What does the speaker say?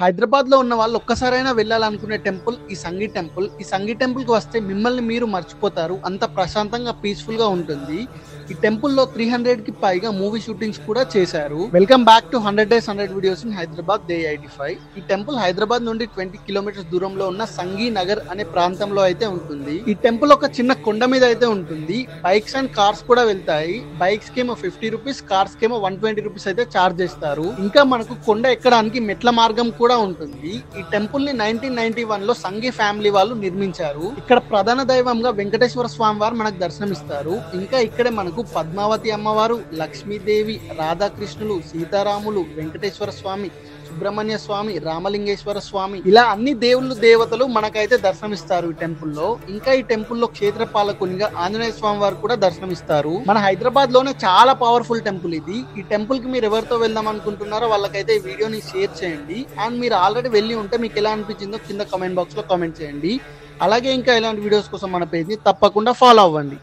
హైదరాబాద్ లో ఉన్న వాళ్ళు ఒక్కసారైనా వెళ్ళాలనుకునే టెంపుల్ ఈ సంగీ టెంపుల్. ఈ సంగీ టెంపుల్ కి వస్తే మిమ్మల్ని మీరు మర్చిపోతారు. అంత ప్రశాంతంగా పీస్ఫుల్ గా ఉంటుంది. ఈ టెంపుల్ లో 300 కి పైగా మూవీ షూటింగ్స్ కూడా చేశారు. Welcome back to 100 days 100 videos in Hyderabad day 85. ఈ టెంపుల్ హైదరాబాద్ నుండి 20 కిలోమీటర్స్ దూరంలో ఉన్న సంగీ నగర్ అనే ప్రాంతంలో అయితే ఉంటుంది. ఈ టెంపుల్ ఒక చిన్న కొండ మీద అయితే ఉంటుంది. బైక్స్ అండ్ కార్స్ కూడా వెళ్తాయి. బైక్స్ కేమో 50 రూపీస్, కార్స్ కేమో 120 రూపీస్ అయితే చార్జ్ చేస్తారు. ఇంకా మనకు కొండ ఎక్కడానికి మెట్ల మార్గం కూడా ఉంటుంది. ఈ టెంపుల్ ని 1991 లో సంఘీ ఫ్యామిలీ వాళ్ళు నిర్మించారు. ఇక్కడ ప్రధాన దైవంగా వెంకటేశ్వర స్వామి వారు మనకు దర్శనమిస్తారు. ఇంకా ఇక్కడే మనకు పద్మావతి అమ్మవారు, లక్ష్మీదేవి, రాధాకృష్ణులు, సీతారాములు, వెంకటేశ్వర స్వామి, సుబ్రహ్మణ్య స్వామి, రామలింగేశ్వర స్వామి, ఇలా అన్ని దేవుళ్ళు దేవతలు మనకైతే దర్శనమిస్తారు ఈ టెంపుల్లో. ఇంకా ఈ టెంపుల్లో క్షేత్ర పాలకునిగా ఆంజనేయ స్వామి వారు కూడా దర్శనమిస్తారు. మన హైదరాబాద్ లోనే చాలా పవర్ఫుల్ టెంపుల్ ఇది. ఈ టెంపుల్ కి మీరు ఎవరితో వెళ్దాం అనుకుంటున్నారో వాళ్ళకైతే ఈ వీడియోని షేర్ చేయండి. అండ్ మీరు ఆల్రెడీ వెళ్ళి ఉంటే మీకు ఎలా అనిపించిందో కింద కామెంట్ బాక్స్ లో కామెంట్ చేయండి. అలాగే ఇంకా ఇలాంటి వీడియోస్ కోసం మన పేజ్ ని తప్పకుండా ఫాలో అవ్వండి.